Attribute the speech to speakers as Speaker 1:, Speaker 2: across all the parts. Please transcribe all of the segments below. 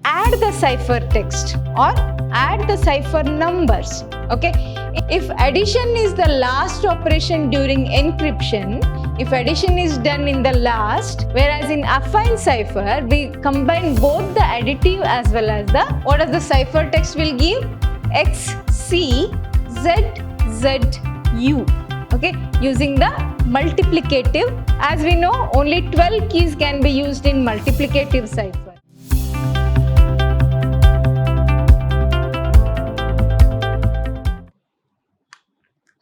Speaker 1: add the ciphertext or add the cipher numbers. Okay, if addition is the last operation during encryption, if addition is done in the last, whereas in affine cipher we combine both the additive as well as the, what does the ciphertext will give? XCZZU. Okay, using the multiplicative. As we know, only 12 keys can be used in multiplicative cipher.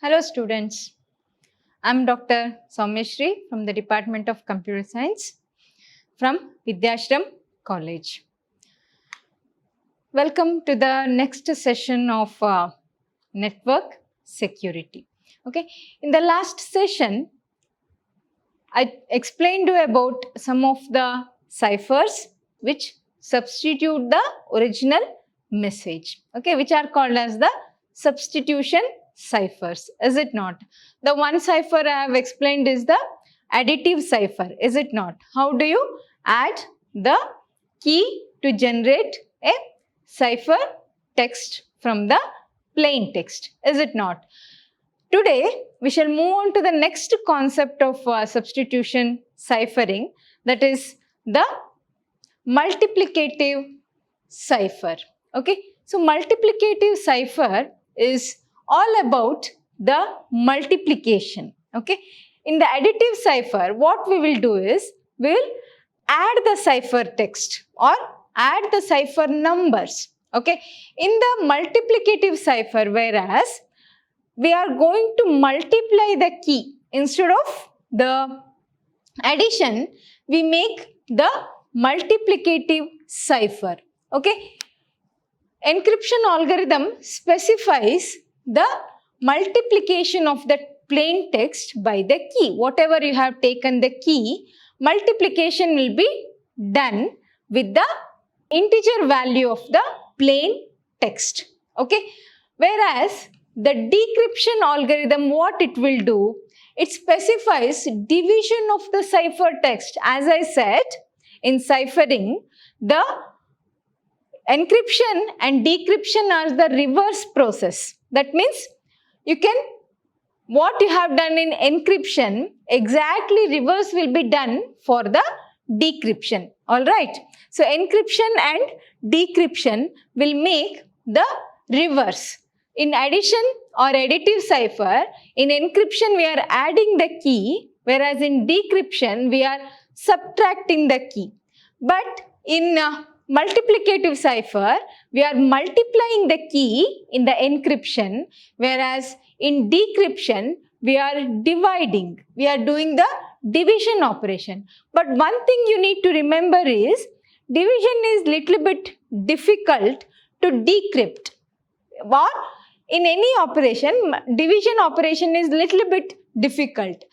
Speaker 1: Hello students, I am Dr. Soumyashree from the Department of Computer Science from Vidyashram College. Welcome to the next session of network security. Okay, in the last session, I explained to you about some of the ciphers which substitute the original message, okay, which are called as the substitution ciphers, is it not? The one cipher I have explained is the additive cipher, is it not? How do you add the key to generate a cipher text from the plain text, is it not? Today, we shall move on to the next concept of substitution ciphering, that is the multiplicative cipher. Okay, so multiplicative cipher is all about the multiplication. Okay, in the additive cipher, what we will do is we will add the ciphertext or add the cipher numbers. Okay, in the multiplicative cipher, whereas we are going to multiply the key instead of the addition, we make the multiplicative cipher. Okay, encryption algorithm specifies the multiplication of the plain text by the key. Whatever you have taken the key, multiplication will be done with the integer value of the plain text. Okay, whereas the decryption algorithm, what it will do, it specifies division of the ciphertext. As I said, in ciphering, the encryption and decryption are the reverse process. That means you can, what you have done in encryption, exactly reverse will be done for the decryption. Alright. So encryption and decryption will make the reverse. In addition or additive cipher, in encryption we are adding the key, whereas in decryption we are subtracting the key. But in multiplicative cipher, we are multiplying the key in the encryption, whereas in decryption we are dividing. We are doing the division operation. But one thing you need to remember is division is little bit difficult to decrypt. Or in any operation, division operation is little bit difficult.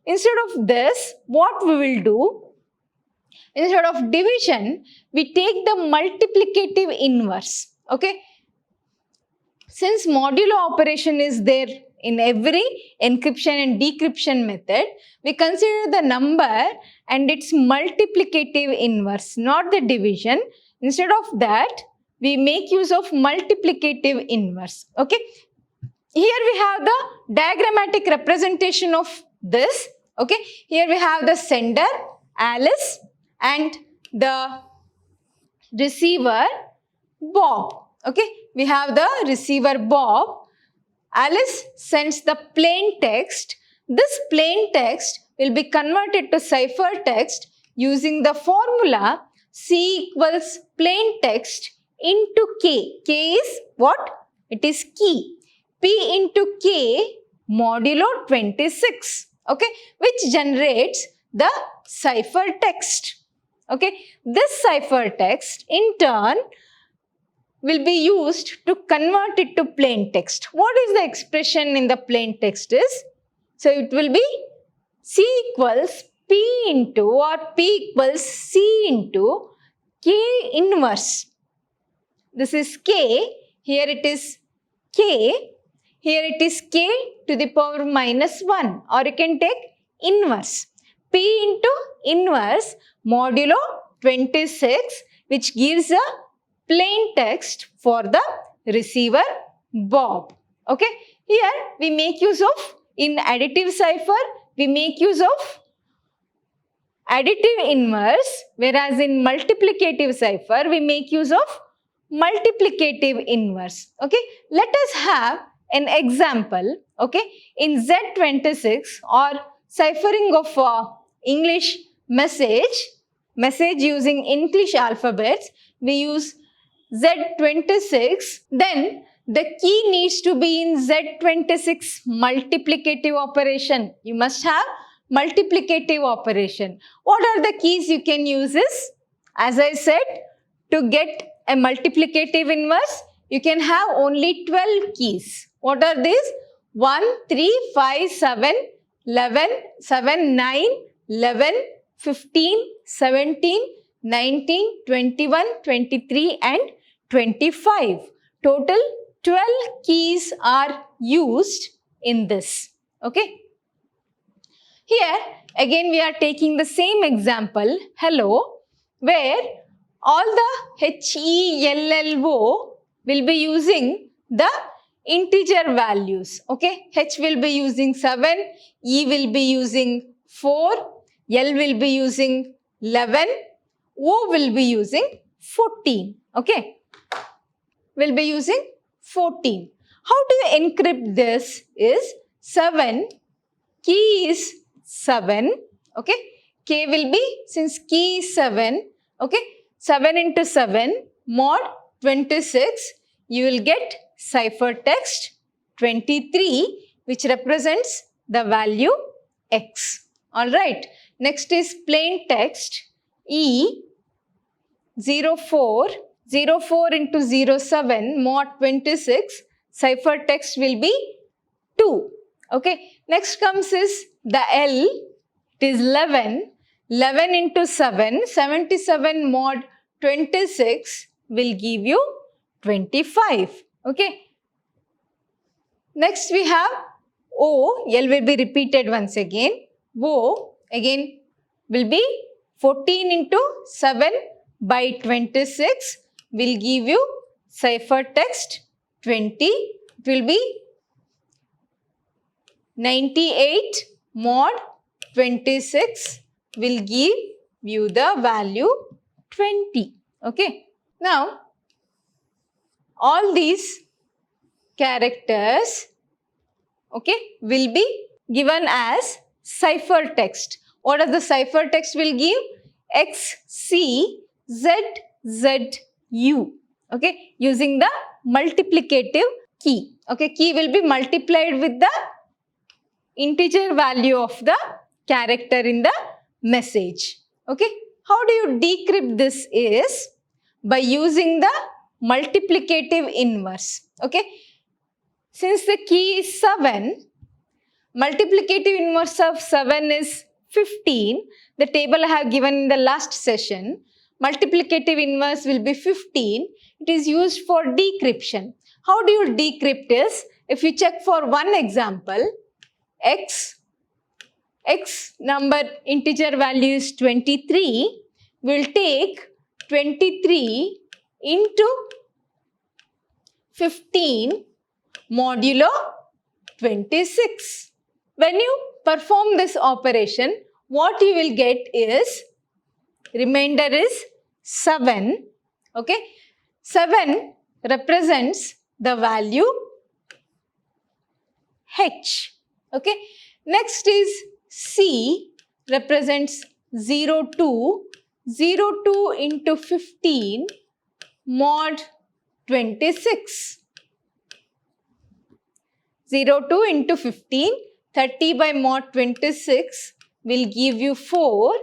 Speaker 1: Instead of this, what we will do, instead of division, we take the multiplicative inverse. Okay. Since modulo operation is there in every encryption and decryption method, we consider the number and its multiplicative inverse, not the division. Instead of that, we make use of multiplicative inverse. Okay. Here we have the diagrammatic representation of this. Okay. Here we have the sender, Alice, and the receiver, Bob. Okay. We have the receiver, Bob. Alice sends the plain text. This plain text will be converted to ciphertext using the formula C equals plain text into K. K is what? It is key. P into K modulo 26. Okay, which generates the ciphertext. Okay, this ciphertext in turn will be used to convert it to plain text. What is the expression in the plain text is? So it will be C equals P into or P equals C into K inverse. This is K, here it is K, here it is K to the power minus 1, or you can take inverse. P into inverse modulo 26, which gives a plain text for the receiver Bob. Okay, here we make use of, in additive cipher, we make use of additive inverse, whereas in multiplicative cipher, we make use of multiplicative inverse. Okay, let us have an example. Okay, in Z26 or ciphering of English message using English alphabets, we use Z26, then the key needs to be in Z26 multiplicative operation. You must have multiplicative operation. What are the keys you can use is, as I said, to get a multiplicative inverse, you can have only 12 keys. What are these? 1, 3, 5, 7, 11, 7, 9, 11, 15, 17, 19, 21, 23 and 25. Total 12 keys are used in this. Okay. Here again we are taking the same example, hello, where all the HELLO will be using the integer values. Okay. H will be using 7, E will be using 4, L will be using 11, O will be using 14. Okay. Will be using 14. How do you encrypt this is 7, key is 7, okay. K will be, since key is 7, okay, 7 into 7 mod 26, you will get ciphertext 23 which represents the value X. Alright. Next is plain text E 04. 04 into 07 mod 26, ciphertext will be 2. Okay. Next comes is the L, it is 11. 11 into 7, 77 mod 26 will give you 25. Okay. Next we have O, L will be repeated once again. O again will be 14 into 7 by 26 will give you ciphertext 20. It will be 98 mod 26 will give you the value 20. Okay. Now, all these characters, okay, will be given as ciphertext. What does the ciphertext will give? XCZZU. Okay, using the multiplicative key. Okay, key will be multiplied with the integer value of the character in the message. Okay, how do you decrypt this is by using the multiplicative inverse. Okay, since the key is 7, multiplicative inverse of 7 is 15. The table I have given in the last session. Multiplicative inverse will be 15. It is used for decryption. How do you decrypt is, if you check for one example, X number integer value is 23, will take 23 into 15 modulo 26. When you perform this operation, what you will get is, remainder is 7. Okay, 7 represents the value H. Okay, next is C represents 02. 02 into 15 mod 26. 02 into 15, 30 by mod 26 will give you 4.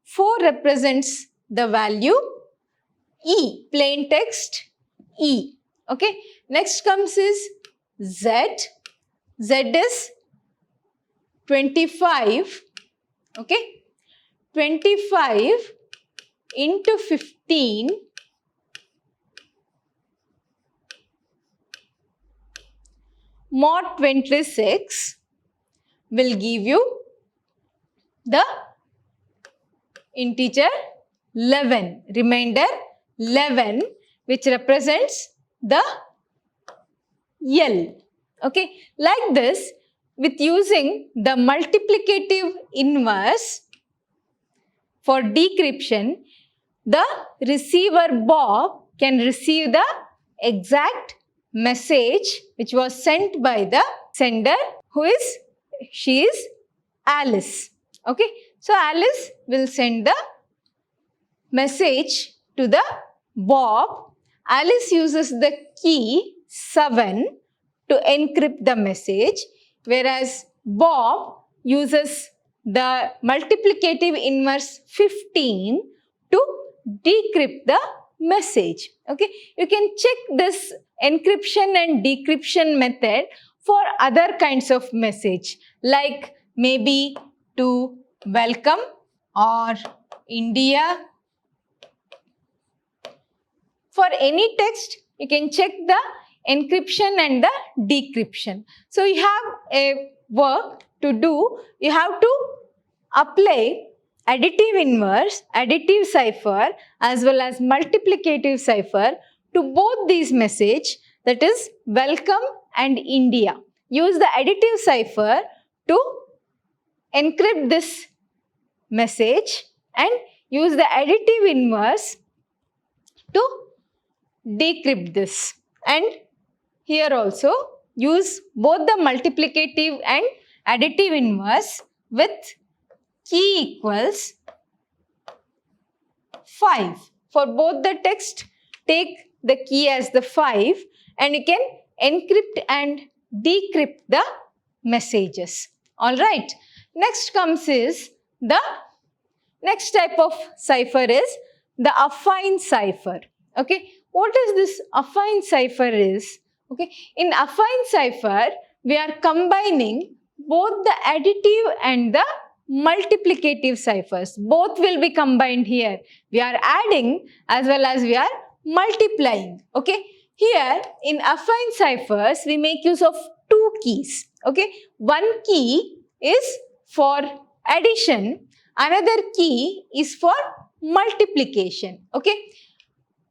Speaker 1: 4 represents the value E, plain text E. Okay, next comes is Z. Z is 25. Okay, 25 into 15 mod 26 will give you the integer 11, remainder 11. which represents the L. Okay, like this, with using the multiplicative inverse for decryption, the receiver Bob can receive the exact message which was sent by the sender, she is Alice. Okay, so Alice will send the message to the Bob. Alice uses the key 7 to encrypt the message, whereas Bob uses the multiplicative inverse 15 to decrypt the message. Okay, you can check this encryption and decryption method for other kinds of message, like maybe to welcome or India. For any text, you can check the encryption and the decryption. So you have a work to do. You have to apply additive inverse, additive cipher as well as multiplicative cipher to both these message, that is welcome and India. Use the additive cipher to encrypt this message and use the additive inverse to decrypt this. And here also use both the multiplicative and additive inverse with key equals 5. For both the text, take the key as the 5 and you can encrypt and decrypt the messages. Alright. Next comes is the next type of cipher is the affine cipher. Okay. What is this affine cipher is? Okay. In affine cipher, we are combining both the additive and the multiplicative ciphers. Both will be combined here. We are adding as well as we are multiplying. Okay. Here in affine ciphers, we make use of two keys. Okay. One key is for addition. Another key is for multiplication. Okay.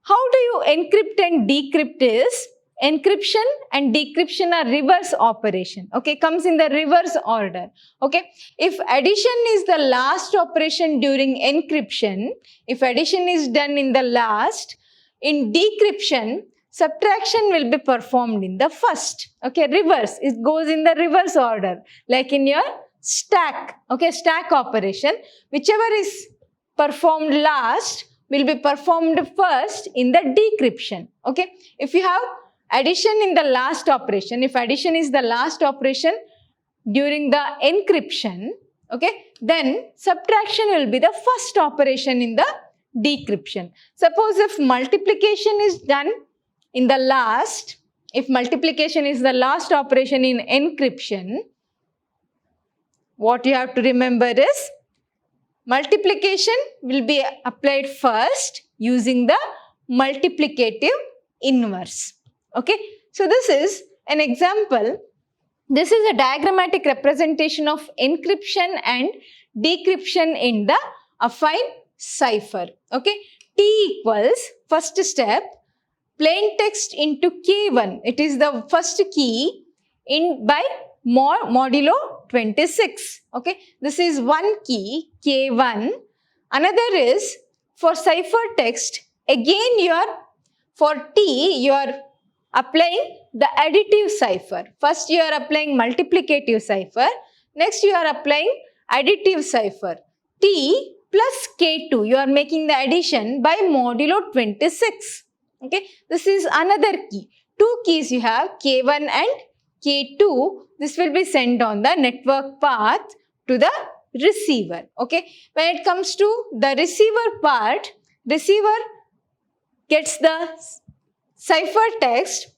Speaker 1: How do you encrypt and decrypt is? Encryption and decryption are reverse operation. Okay, comes in the reverse order. Okay, if addition is the last operation during encryption, if addition is done in the last, in decryption, subtraction will be performed in the first. Okay, reverse, it goes in the reverse order, like in your stack. Okay, stack operation, whichever is performed last will be performed first in the decryption. Okay, if you have addition in the last operation, if addition is the last operation during the encryption, okay, then subtraction will be the first operation in the decryption. Suppose if multiplication is done in the last, if multiplication is the last operation in encryption, what you have to remember is multiplication will be applied first using the multiplicative inverse. Okay, so this is an example. This is a diagrammatic representation of encryption and decryption in the affine cipher. Okay, T equals, first step, plain text into K1. It is the first key in by modulo 26. Okay, this is one key, K1. Another is for cipher text. Again, for T, you are applying the additive cipher. First, you are applying multiplicative cipher. Next, you are applying additive cipher. T plus K2, you are making the addition by modulo 26. Okay, this is another key. Two keys you have, K1 and K2. This will be sent on the network path to the receiver. Okay, when it comes to the receiver part, receiver gets the cipher text.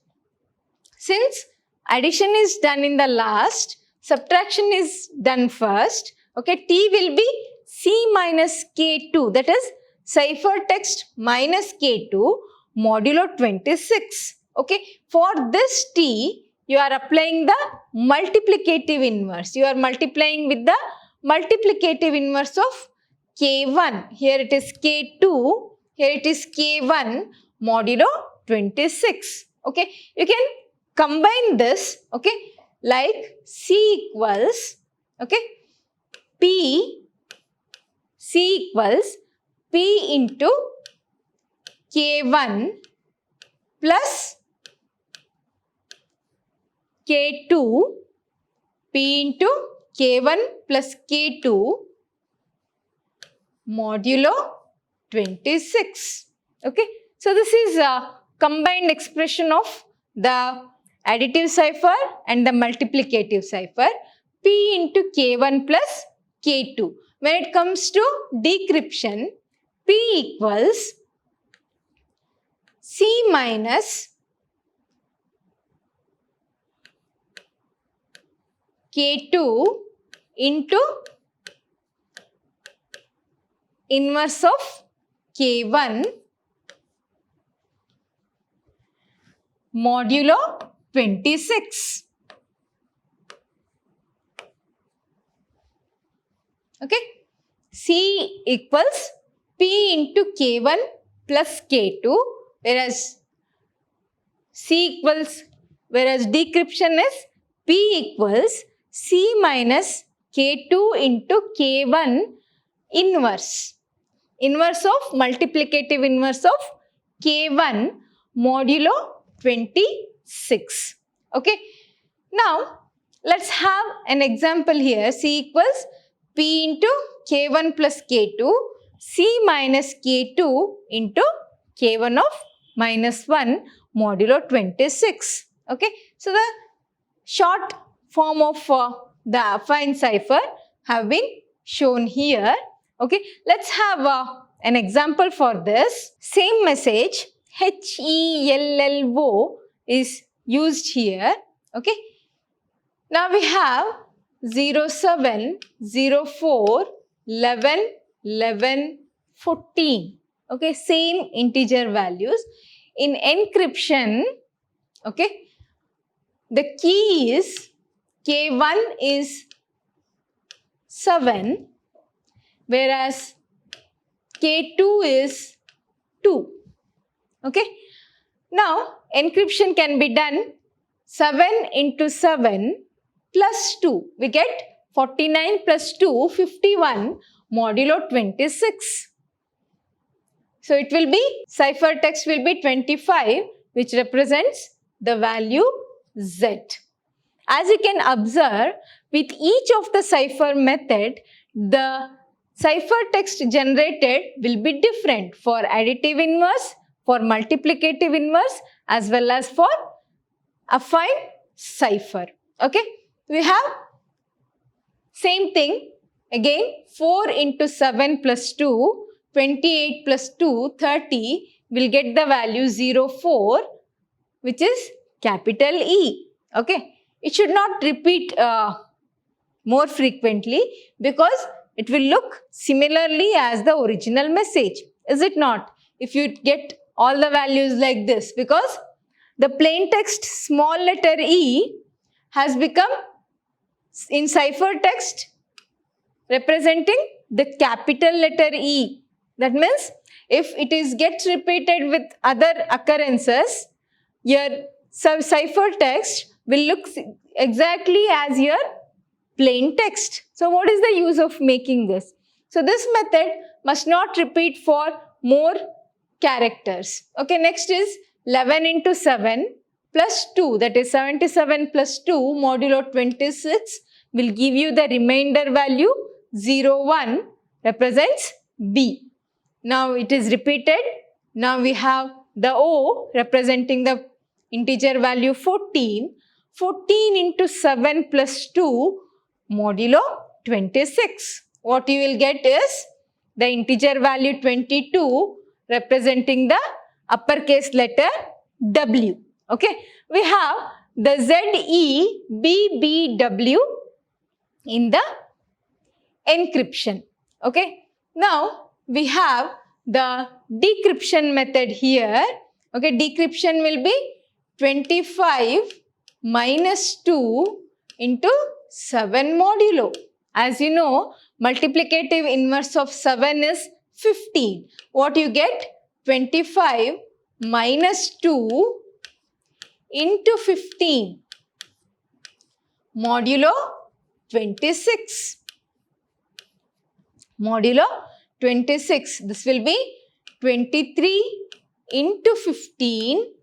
Speaker 1: Since addition is done in the last, subtraction is done first. Okay, T will be C minus K2, that is cipher text minus K2 modulo 26. Okay, for this T, you are applying the multiplicative inverse. You are multiplying with the multiplicative inverse of K1. Here it is K2, here it is K1 modulo 26. Okay, you can combine this, okay, like C equals, okay, C equals P into K1 plus K2, P into K1 plus K2 modulo 26. Okay, so this is a combined expression of the additive cipher and the multiplicative cipher, P into K1 plus K2. When it comes to decryption, P equals C minus K2 into inverse of K1 modulo 26. Okay, C equals P into K1 plus K2, whereas decryption is P equals C minus K2 into K1 inverse of multiplicative inverse of K1 modulo 26. Okay, now let's have an example here. C equals P into K1 plus K2, C minus K2 into K1 of minus 1 modulo 26. Okay, so the short form of the affine cipher have been shown here. Okay, let's have an example for this. Same message, HELLO is used here. Okay, now we have 07, 04, 11, 11, 14. Okay, same integer values. In encryption, okay, the key is K1 is 7, whereas K2 is 2. Okay, now encryption can be done 7 into 7 plus 2. We get 49 plus 2, 51 modulo 26. So it will be, ciphertext will be 25, which represents the value Z. As you can observe, with each of the cipher method, the ciphertext generated will be different for additive inverse, for multiplicative inverse, as well as for affine cipher. Okay, we have same thing again, 4 into 7 plus 2, 28 plus 2, 30, will get the value 04, which is capital E. Okay, it should not repeat more frequently because it will look similarly as the original message, is it not? If you get all the values like this, because the plain text small letter e has become in ciphertext representing the capital letter E. That means if it is gets repeated with other occurrences, your ciphertext will look exactly as your plain text. So what is the use of making this? So this method must not repeat for more characters. Okay, next is 11 into 7 plus 2, that is 77 plus 2 modulo 26 will give you the remainder value 01, represents B. Now it is repeated. Now we have the O representing the integer value 14. 14 into 7 plus 2 modulo 26. What you will get is the integer value 22 representing the uppercase letter W. Okay, we have the ZEBBW in the encryption. Okay, now we have the decryption method here. Okay, decryption will be 25 minus 2 into 7 modulo. As you know, multiplicative inverse of 7 is 15. What you get? 25 minus 2 into 15 modulo 26. Modulo 26. This will be 23 into 15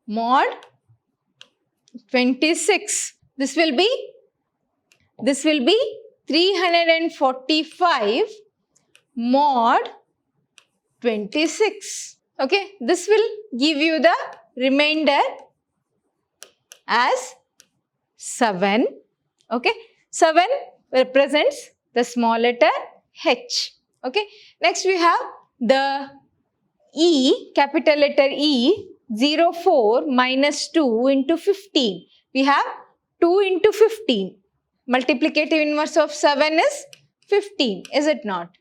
Speaker 1: mod 26. This will be 345 mod 26. Okay, this will give you the remainder as 7. Okay, 7 represents the small letter H. Okay, next we have the E, capital letter E, 04 minus 2 into 15. We have 2 into 15. Multiplicative inverse of 7 is 15, is it not?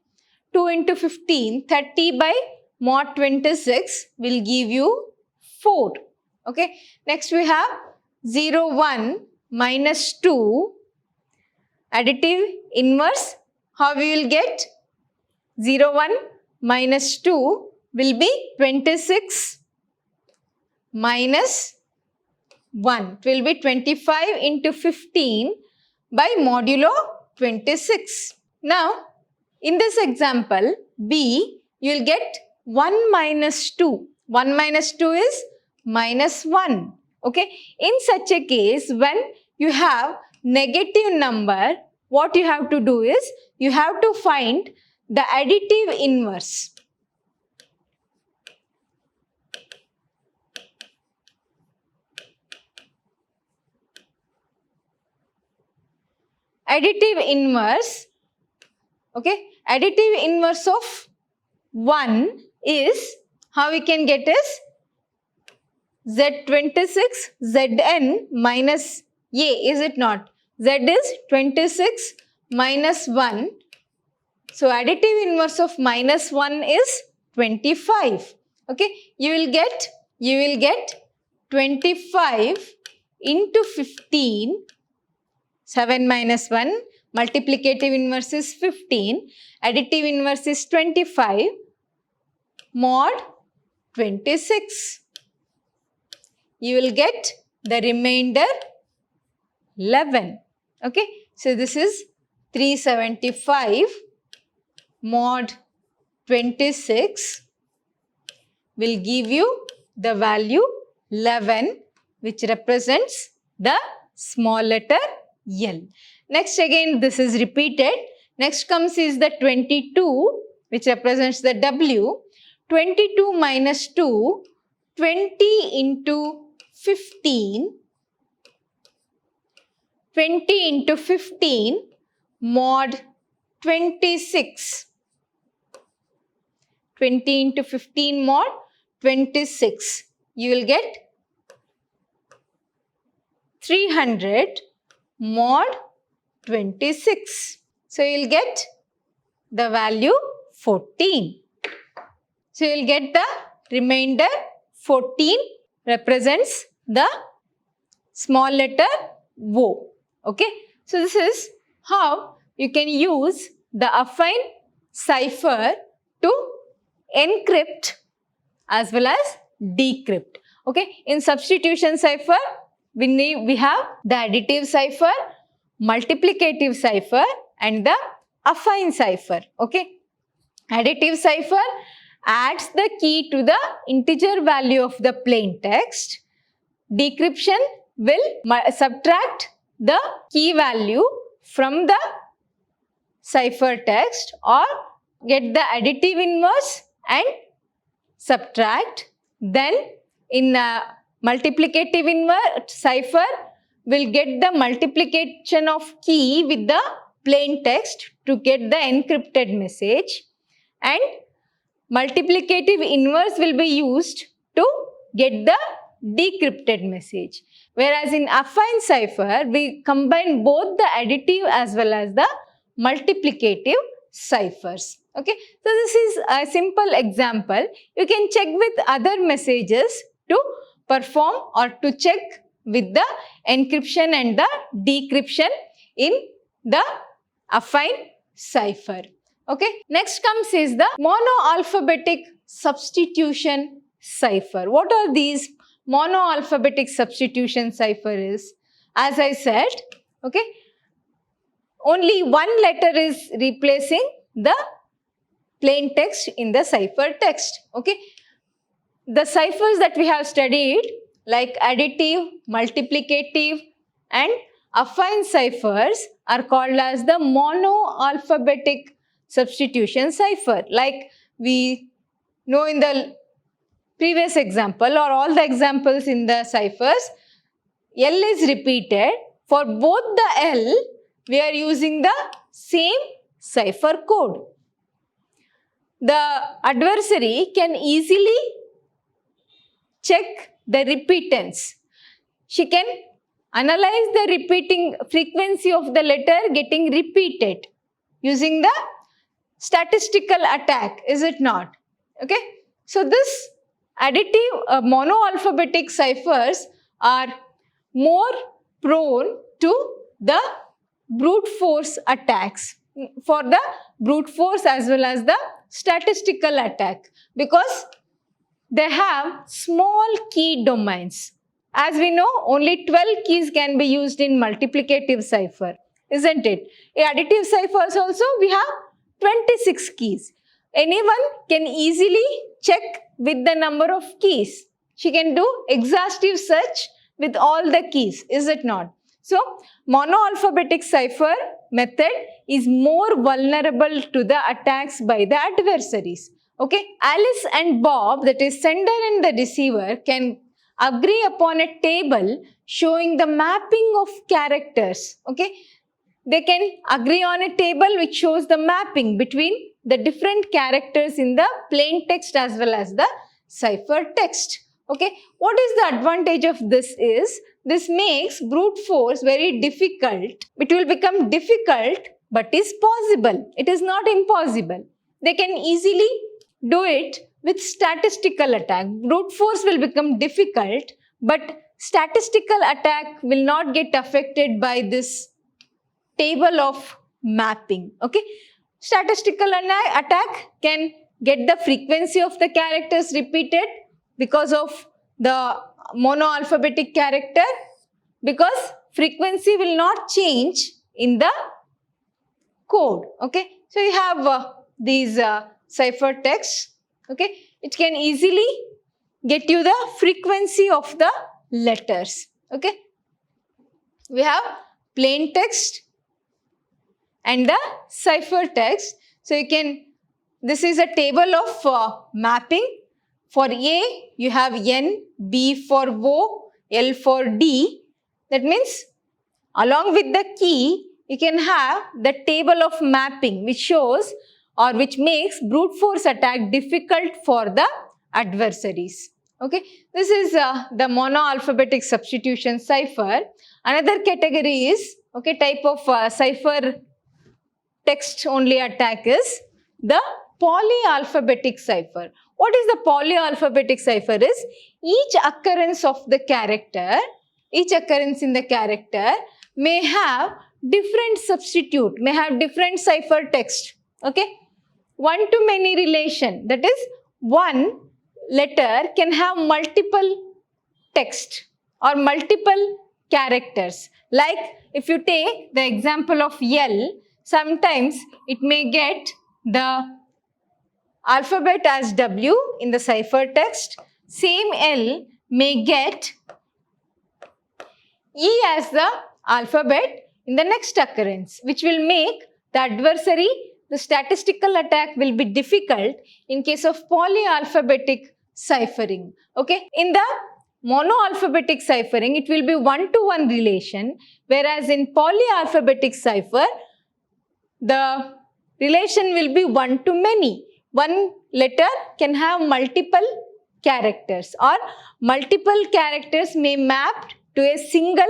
Speaker 1: 2 into 15, 30 by mod 26 will give you 4. Okay, next we have 01 minus 2, additive inverse. How we will get? 01 minus 2 will be 26 minus 1. It will be 25 into 15 by modulo 26. Now, in this example, B, you will get 1 minus 2. 1 minus 2 is minus 1. Okay. In such a case, when you have negative number, what you have to do is, you have to find the additive inverse. Additive inverse, okay, additive inverse of 1 is, how we can get is Z26 Zn minus A, is it not? Z is 26 minus 1. So, additive inverse of minus 1 is 25. Okay, you will get 25 into 15. 7 minus 1, multiplicative inverse is 15, additive inverse is 25, mod 26. You will get the remainder 11. Okay, so this is 375 mod 26 will give you the value 11, which represents the small letter L. Next again this is repeated. Next comes is the 22, which represents the W. 22 minus 2, 20 into 15. 20 into 15 mod 26. 20 into 15 mod 26. You will get 300 mod 26. So, you will get the value 14. So, you will get the remainder 14 represents the small letter O. Okay. So, this is how you can use the affine cipher to encrypt as well as decrypt. Okay. In substitution cipher, we have the additive cipher, multiplicative cipher and the affine cipher. Okay. Additive cipher adds the key to the integer value of the plain text. Decryption will subtract the key value from the cipher text or get the additive inverse and subtract. Then in multiplicative inverse cipher will get the multiplication of key with the plain text to get the encrypted message, and multiplicative inverse will be used to get the decrypted message. Whereas in affine cipher, we combine both the additive as well as the multiplicative ciphers. Okay, so this is a simple example. You can check with other messages to perform or to check with the encryption and the decryption in the affine cipher. Okay, next comes is the monoalphabetic substitution cipher. What are these monoalphabetic substitution cipher is? As I said, okay, only one letter is replacing the plain text in the cipher text. Okay, the ciphers that we have studied like additive, multiplicative and affine ciphers are called as the monoalphabetic substitution cipher. Like we know in the previous example or all the examples in the ciphers, L is repeated. For both the L, we are using the same cipher code. The adversary can easily check the repeatance. She can analyze the repeating frequency of the letter getting repeated using the statistical attack, is it not? Okay. So this additive monoalphabetic ciphers are more prone to the brute force attacks, for the brute force as well as the statistical attack, because they have small key domains. As we know, only 12 keys can be used in multiplicative cipher, isn't it? In additive ciphers also we have 26 keys. Anyone can easily check with the number of keys. She can do exhaustive search with all the keys, is it not? So, monoalphabetic cipher method is more vulnerable to the attacks by the adversaries. Okay, Alice and Bob, that is sender and the receiver, can agree upon a table showing the mapping of characters. Okay, they can agree on a table which shows the mapping between the different characters in the plain text as well as the cipher text. Okay, what is the advantage of this is, this makes brute force very difficult. It will become difficult but is possible. It is not impossible. They can easily do it with statistical attack. Brute force will become difficult, but statistical attack will not get affected by this table of mapping. Okay, statistical attack can get the frequency of the characters repeated because of the monoalphabetic character, because frequency will not change in the code. Okay, so you have these cipher texts. Okay, it can easily get you the frequency of the letters. Okay, we have plain text and the cipher text. So you can, this is a table of mapping. For A, you have N, B for O, L for D. That means along with the key, you can have the table of mapping which shows or which makes brute force attack difficult for the adversaries. Okay, this is the monoalphabetic substitution cipher. Another category is, okay, type of cipher text only attack is the polyalphabetic cipher. What is the polyalphabetic cipher is, each occurrence of the character, each occurrence in the character may have different substitute, may have different cipher text. Okay, one-to-many relation, that is one letter can have multiple text or multiple characters. Like if you take the example of L, sometimes it may get the alphabet as W in the cipher text. Same L may get E as the alphabet in the next occurrence, which will make the adversary, the statistical attack will be difficult in case of polyalphabetic ciphering. Okay, in the monoalphabetic ciphering, it will be one-to-one relation, whereas in polyalphabetic cipher, the relation will be one-to-many. One letter can have multiple characters, or multiple characters may map to a single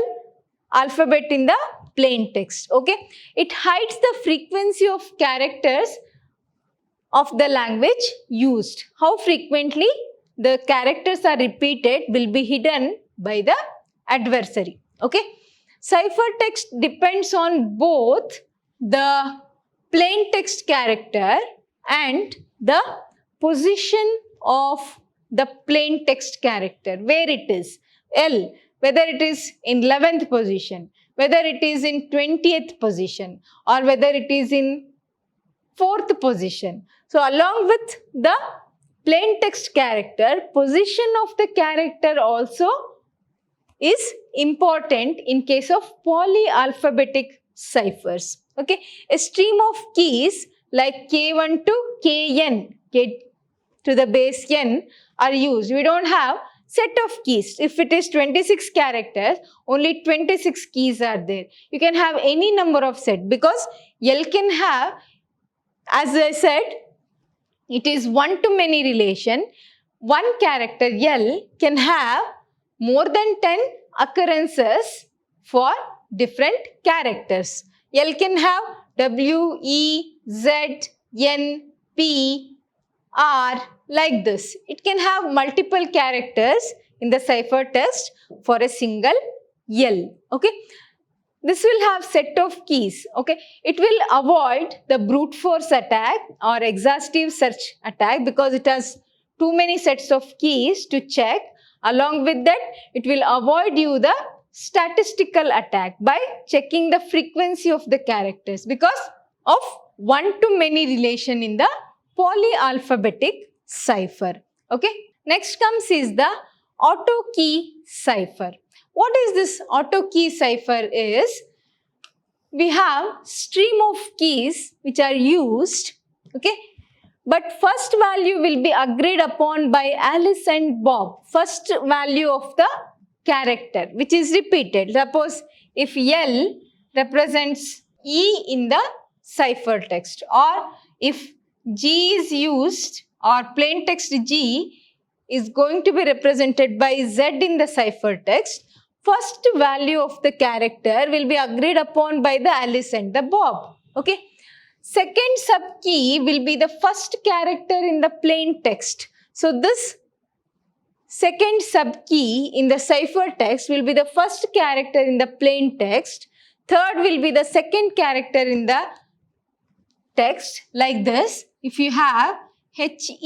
Speaker 1: alphabet in the plain text. Okay, it hides the frequency of characters of the language used. How frequently the characters are repeated will be hidden by the adversary. Okay, cipher text depends on both the plain text character and the position of the plain text character, where it is. L, whether it is in 11th position, whether it is in 20th position, or whether it is in 4th position. So along with the plain text character, position of the character also is important in case of polyalphabetic ciphers. Okay, a stream of keys like K1 to Kn, K to the base n, are used. We don't have set of keys. If it is 26 characters, only 26 keys are there. You can have any number of set because L can have, as I said, it is one-to-many relation. One character L can have more than 10 occurrences for different characters. L can have W, E, Z, N, P, R, like this. It can have multiple characters in the cipher text for a single L. Okay. This will have set of keys. Okay. It will avoid the brute force attack or exhaustive search attack because it has too many sets of keys to check. Along with that, it will avoid you the statistical attack by checking the frequency of the characters because of one-to-many relation in the polyalphabetic cipher. Okay. Next comes is the auto key cipher. What is this auto key cipher is? We have stream of keys which are used. Okay. But first value will be agreed upon by Alice and Bob. First value of the character which is repeated. Suppose if L represents E in the cipher text, or if G is used or plain text G is going to be represented by Z in the cipher text, first value of the character will be agreed upon by the Alice and the Bob. Okay. Second subkey will be the first character in the plain text. So this second subkey in the cipher text will be the first character in the plain text. Third will be the second character in the text, like this. If you have HELLO,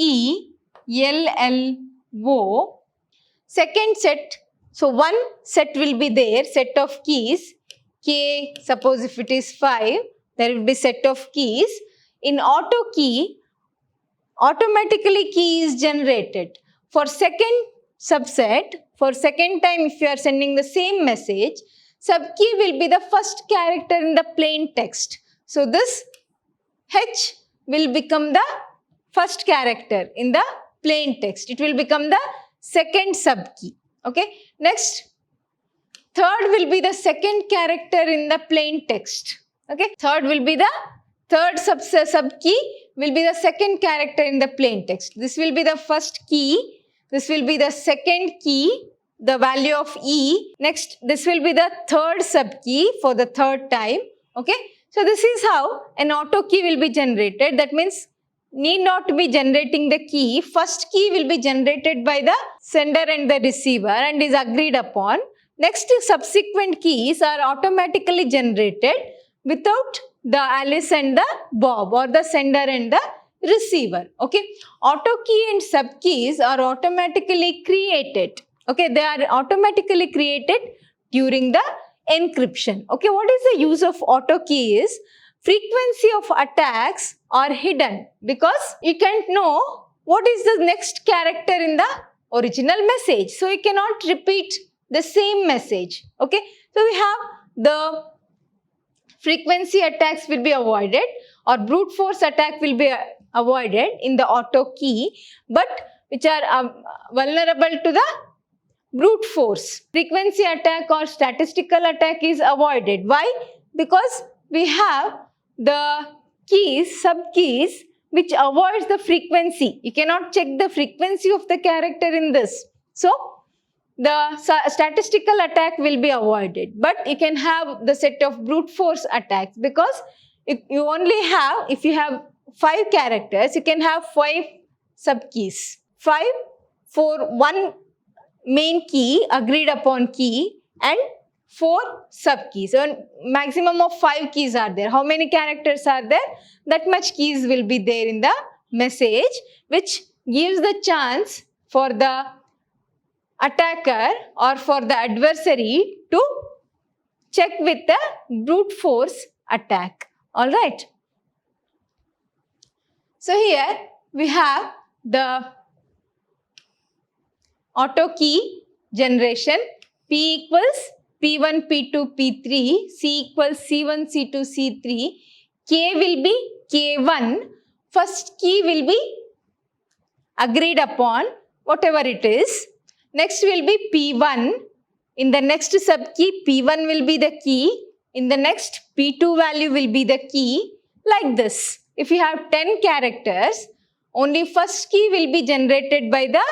Speaker 1: second set, so one set will be there, set of keys. K, suppose if it is 5, there will be set of keys. In auto key, automatically key is generated. For second subset, for second time if you are sending the same message, subkey will be the first character in the plain text. So this H will become the first character in the plain text. It will become the second subkey. Okay. Next, third will be the second character in the plain text. Okay. Third will be the third subkey will be the second character in the plain text. This will be the first key. This will be the second key, the value of E. Next, this will be the third subkey for the third time. Okay. So this is how an auto key will be generated. That means need not be generating the key. First key will be generated by the sender and the receiver and is agreed upon. Next, subsequent keys are automatically generated without the Alice and the Bob, or the sender and the receiver. Okay. Auto key and subkeys are automatically created. Okay. They are automatically created during the encryption. Okay. What is the use of auto key is, frequency of attacks are hidden because you can't know what is the next character in the original message. So you cannot repeat the same message. Okay. So we have the frequency attacks will be avoided, or brute force attack will be avoided in the auto key, but which are vulnerable to the brute force. Frequency attack or statistical attack is avoided. Why? Because we have the keys, subkeys, which avoids the frequency. You cannot check the frequency of the character in this. So the statistical attack will be avoided, but you can have the set of brute force attacks because you only have, if you have 5 characters, you can have 5 subkeys. 5 for one main key, agreed upon key, and 4 sub keys. So maximum of 5 keys are there. How many characters are there? That much keys will be there in the message, which gives the chance for the attacker or for the adversary to check with the brute force attack. All right. So here we have the auto key generation. P equals P1, P2, P3, C equals C1, C2, C3, K will be K1, first key will be agreed upon, whatever it is. Next will be P1, in the next sub key P1 will be the key, in the next P2 value will be the key, like this. If you have 10 characters, only first key will be generated by the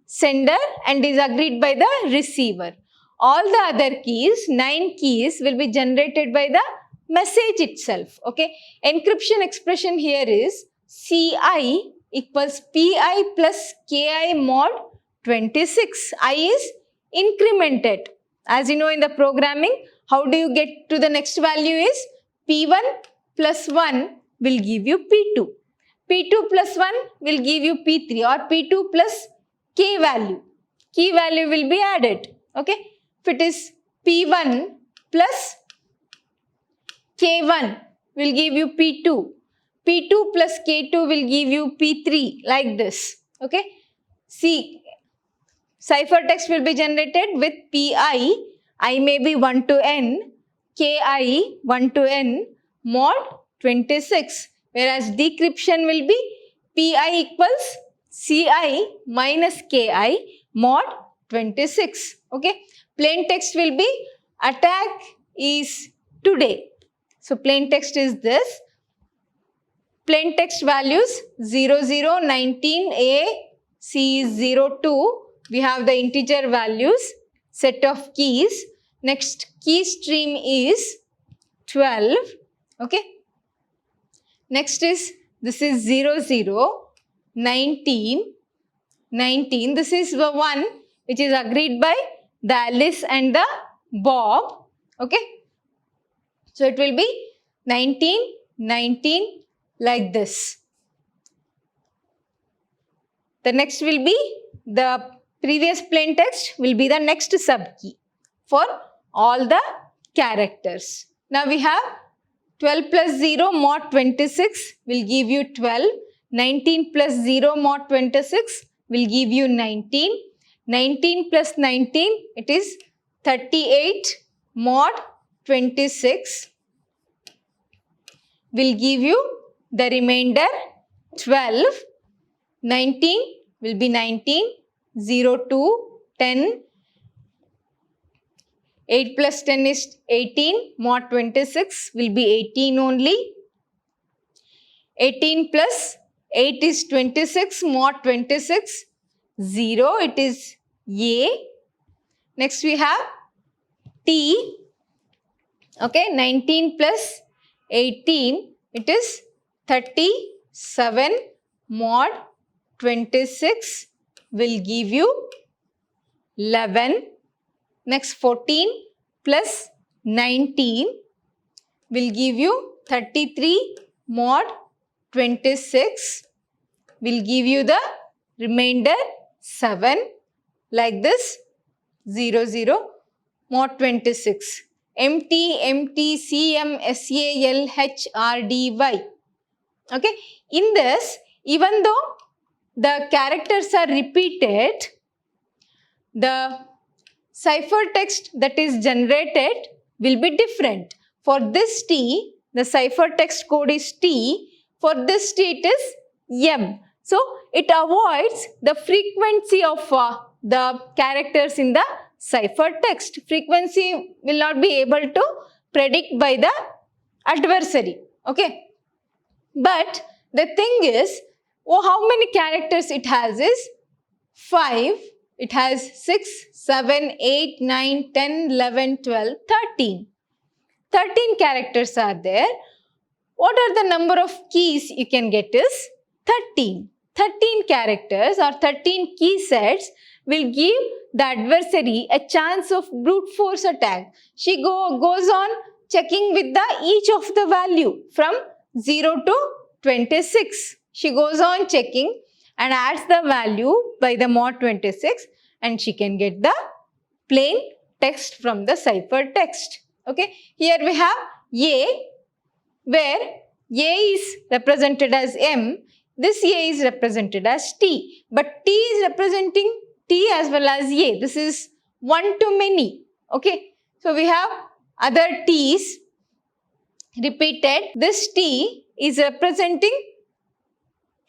Speaker 1: sender and is agreed by the receiver. All the other keys, 9 keys, will be generated by the message itself. Okay. Encryption expression here is CI equals PI plus KI mod 26. I is incremented. As you know in the programming, how do you get to the next value is P1 plus 1 will give you P2. P2 plus 1 will give you P3 or P2 plus K value. Key value will be added. Okay. If it is P1 plus K1 will give you P2. P2 plus K2 will give you P3, like this. Okay. See, ciphertext will be generated with PI. I may be 1 to N. KI 1 to N mod 26. Whereas decryption will be PI equals CI minus KI mod 26. Okay. Plain text will be attack is today. So plain text is this. Plain text values 00, 19, A, C is 02. We have the integer values, set of keys. Next key stream is 12. Okay. Next is, this is 00, 19, 19. This is the one which is agreed by the Alice and the Bob. Okay. So it will be 19, 19, like this. The next will be the previous plain text will be the next sub key for all the characters. Now we have 12 plus 0 mod 26 will give you 12. 19 plus 0 mod 26 will give you 19. 19 plus 19, it is 38 mod 26 will give you the remainder 12. 19 will be 19, 0, 2, 10. 8 plus 10 is 18, mod 26 will be 18 only. 18 plus 8 is 26, mod 26, 0, it is A. Next we have T. Okay, 19 plus 18, it is 37, mod 26 will give you 11. Next 14 plus 19 will give you 33, mod 26 will give you the remainder 7, like this, 0, 0, mod 26. MT, MT, CM, SAL, H, R, D, Y. Okay. In this, even though the characters are repeated, the ciphertext that is generated will be different. For this T, the ciphertext code is T. For this T, it is M. So, it avoids the frequency of the characters in the ciphertext. Frequency will not be able to predict by the adversary. Okay. But the thing is, how many characters it has is 5. It has 6, 7, 8, 9, 10, 11, 12, 13. 13 characters are there. What are the number of keys you can get is 13. 13 characters or 13 key sets will give the adversary a chance of brute force attack. She goes on checking with the each of the value from 0 to 26. She goes on checking and adds the value by the mod 26 and she can get the plain text from the ciphertext. Okay, here we have A, where A is represented as M, this A is represented as T, but T is representing T as well as A. This is one to many. Okay, so we have other T's repeated. This T is represented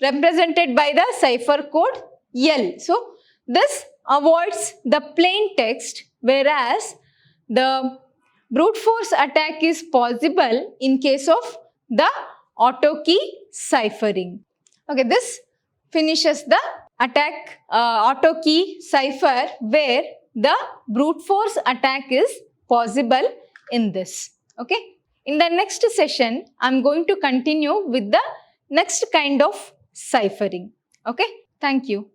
Speaker 1: by the cipher code L. So this avoids the plain text, whereas the brute force attack is possible in case of the auto key ciphering. Okay, this finishes the attack auto key cipher where the brute force attack is possible in this. Okay, in the next session, I am going to continue with the next kind of ciphering. Okay, thank you.